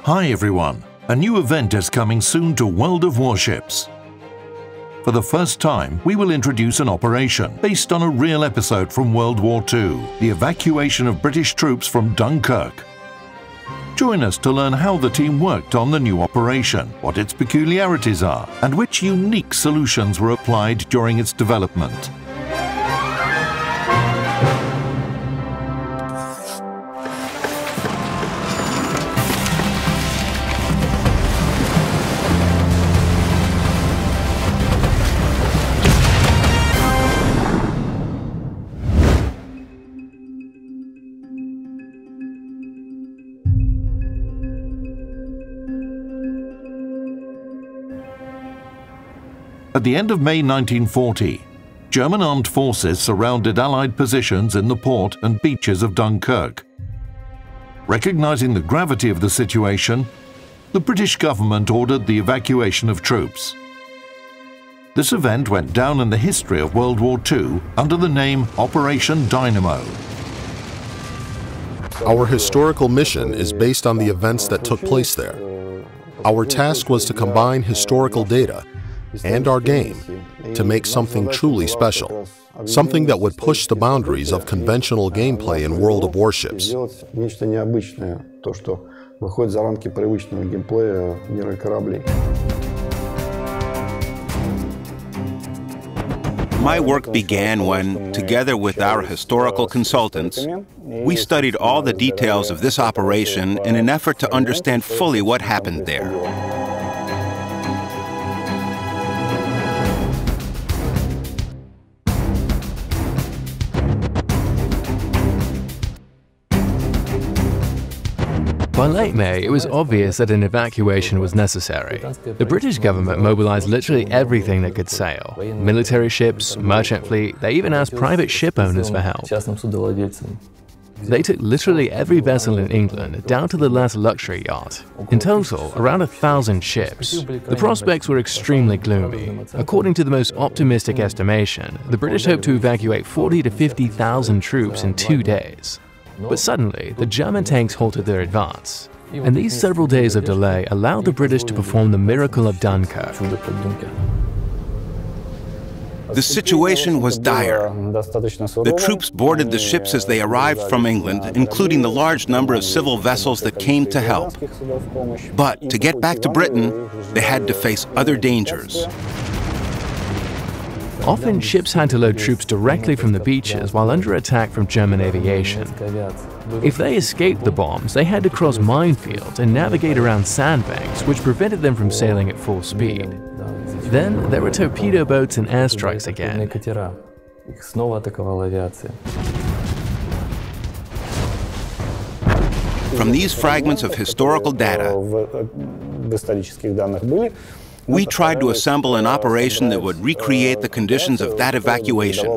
Hi everyone, a new event is coming soon to World of Warships. For the first time, we will introduce an operation based on a real episode from World War II, the evacuation of British troops from Dunkirk. Join us to learn how the team worked on the new operation, what its peculiarities are, and which unique solutions were applied during its development. At the end of May 1940, German armed forces surrounded Allied positions in the port and beaches of Dunkirk. Recognizing the gravity of the situation, the British government ordered the evacuation of troops. This event went down in the history of World War II under the name Operation Dynamo. Our historical mission is based on the events that took place there. Our task was to combine historical data and our game to make something truly special, something that would push the boundaries of conventional gameplay in World of Warships. My work began when, together with our historical consultants, we studied all the details of this operation in an effort to understand fully what happened there. By late May, it was obvious that an evacuation was necessary. The British government mobilized literally everything that could sail. Military ships, merchant fleet, they even asked private ship owners for help. They took literally every vessel in England, down to the last luxury yacht. In total, around 1,000 ships. The prospects were extremely gloomy. According to the most optimistic estimation, the British hoped to evacuate 40,000 to 50,000 troops in 2 days. But suddenly, the German tanks halted their advance, and these several days of delay allowed the British to perform the miracle of Dunkirk. The situation was dire. The troops boarded the ships as they arrived from England, including the large number of civil vessels that came to help. But to get back to Britain, they had to face other dangers. Often, ships had to load troops directly from the beaches while under attack from German aviation. If they escaped the bombs, they had to cross minefields and navigate around sandbanks, which prevented them from sailing at full speed. Then, there were torpedo boats and airstrikes again. From these fragments of historical data, we tried to assemble an operation that would recreate the conditions of that evacuation.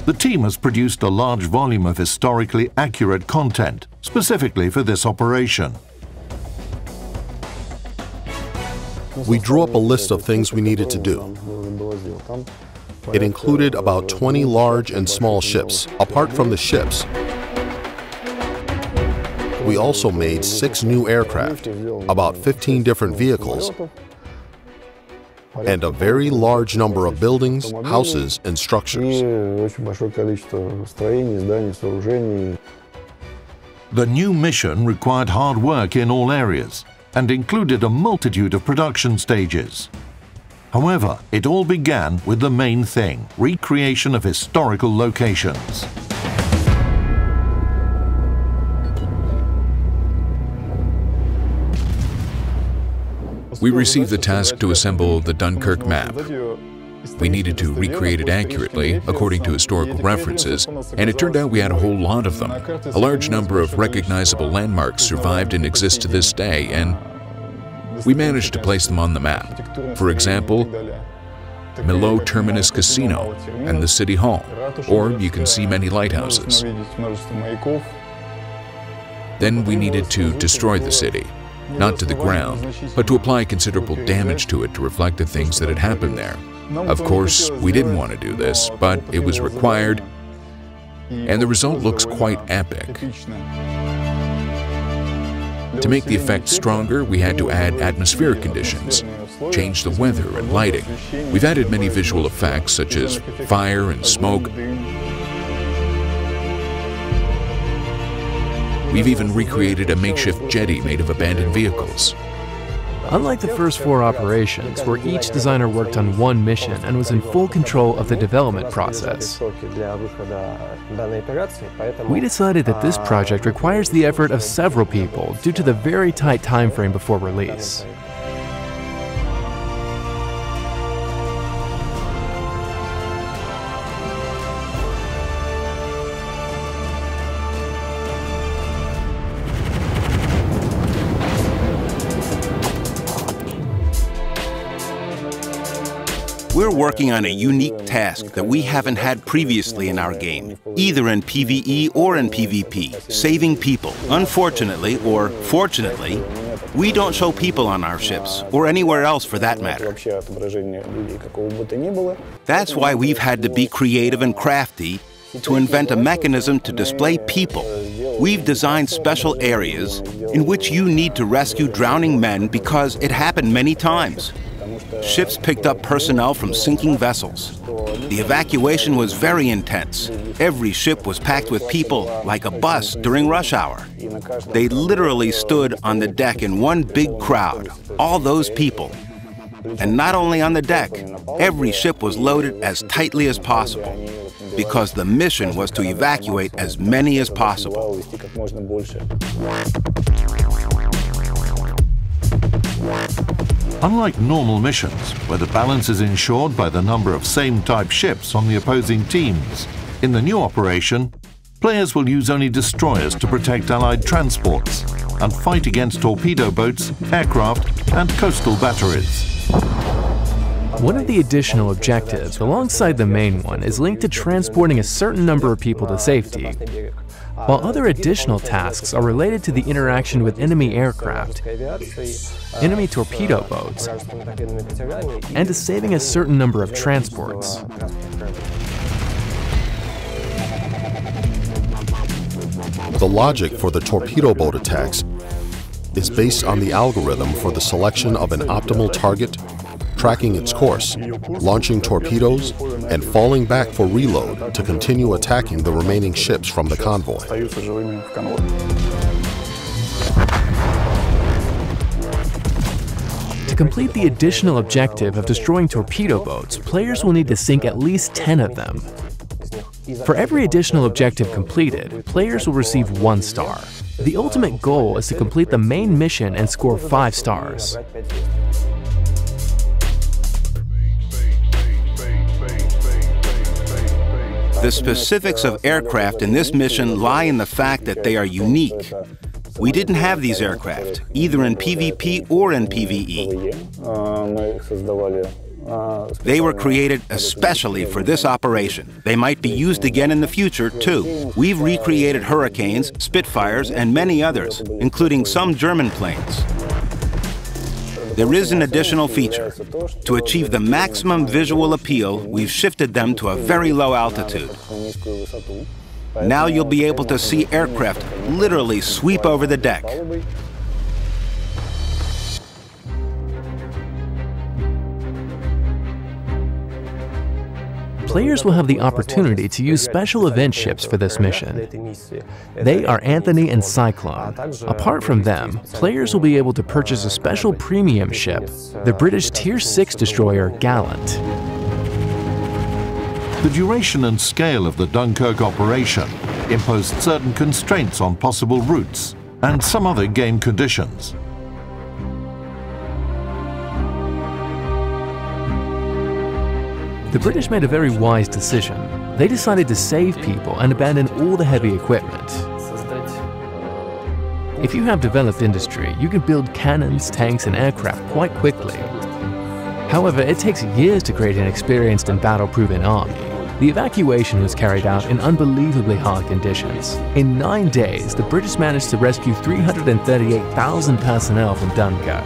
The team has produced a large volume of historically accurate content, specifically for this operation. We drew up a list of things we needed to do. It included about 20 large and small ships. Apart from the ships, we also made 6 new aircraft, about 15 different vehicles, and a very large number of buildings, houses, and structures. The new mission required hard work in all areas and included a multitude of production stages. However, it all began with the main thing: recreation of historical locations. We received the task to assemble the Dunkirk map. We needed to recreate it accurately, according to historical references, and it turned out we had a whole lot of them. A large number of recognizable landmarks survived and exist to this day, and we managed to place them on the map. For example, Milo Terminus Casino and the City Hall, or you can see many lighthouses. Then we needed to destroy the city. not to the ground, but to apply considerable damage to it to reflect the things that had happened there. Of course, we didn't want to do this, but it was required, and the result looks quite epic. To make the effect stronger, we had to add atmospheric conditions, change the weather and lighting. We've added many visual effects such as fire and smoke. We've even recreated a makeshift jetty made of abandoned vehicles. Unlike the first 4 operations, where each designer worked on one mission and was in full control of the development process, we decided that this project requires the effort of several people due to the very tight time frame before release. We're working on a unique task that we haven't had previously in our game, either in PvE or in PvP, saving people. Unfortunately, or fortunately, we don't show people on our ships, or anywhere else for that matter. That's why we've had to be creative and crafty to invent a mechanism to display people. We've designed special areas in which you need to rescue drowning men because it happened many times. Ships picked up personnel from sinking vessels. The evacuation was very intense. Every ship was packed with people, like a bus during rush hour. They literally stood on the deck in one big crowd, all those people. And not only on the deck, every ship was loaded as tightly as possible, because the mission was to evacuate as many as possible. Unlike normal missions, where the balance is ensured by the number of same-type ships on the opposing teams, in the new operation, players will use only destroyers to protect Allied transports and fight against torpedo boats, aircraft, and coastal batteries. One of the additional objectives, alongside the main one, is linked to transporting a certain number of people to safety, while other additional tasks are related to the interaction with enemy aircraft, enemy torpedo boats, and to saving a certain number of transports. The logic for the torpedo boat attacks is based on the algorithm for the selection of an optimal target, tracking its course, launching torpedoes, and falling back for reload to continue attacking the remaining ships from the convoy. To complete the additional objective of destroying torpedo boats, players will need to sink at least 10 of them. For every additional objective completed, players will receive 1 star. The ultimate goal is to complete the main mission and score 5 stars. The specifics of aircraft in this mission lie in the fact that they are unique. We didn't have these aircraft, either in PvP or in PvE. They were created especially for this operation. They might be used again in the future, too. We've recreated Hurricanes, Spitfires, and many others, including some German planes. There is an additional feature. To achieve the maximum visual appeal, we've shifted them to a very low altitude. Now you'll be able to see aircraft literally sweep over the deck. Players will have the opportunity to use special event ships for this mission. They are Anthony and Cyclone. Apart from them, players will be able to purchase a special premium ship, the British Tier 6 destroyer Gallant. The duration and scale of the Dunkirk operation imposed certain constraints on possible routes and some other game conditions. The British made a very wise decision. They decided to save people and abandon all the heavy equipment. If you have developed industry, you can build cannons, tanks, and aircraft quite quickly. However, it takes years to create an experienced and battle-proven army. The evacuation was carried out in unbelievably hard conditions. In 9 days, the British managed to rescue 338,000 personnel from Dunkirk.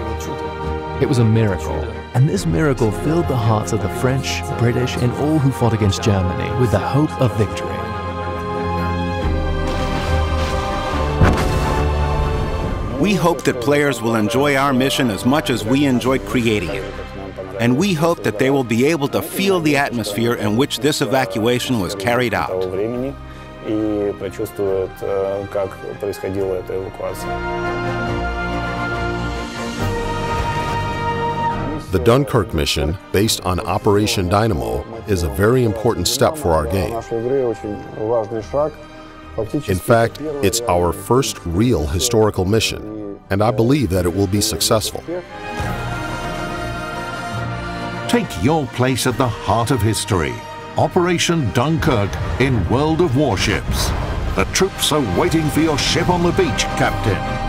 It was a miracle, and this miracle filled the hearts of the French, British, and all who fought against Germany with the hope of victory. We hope that players will enjoy our mission as much as we enjoyed creating it. And we hope that they will be able to feel the atmosphere in which this evacuation was carried out. The Dunkirk mission, based on Operation Dynamo, is a very important step for our game. In fact, it's our first real historical mission, and I believe that it will be successful. Take your place at the heart of history. Operation Dunkirk in World of Warships. The troops are waiting for your ship on the beach, Captain.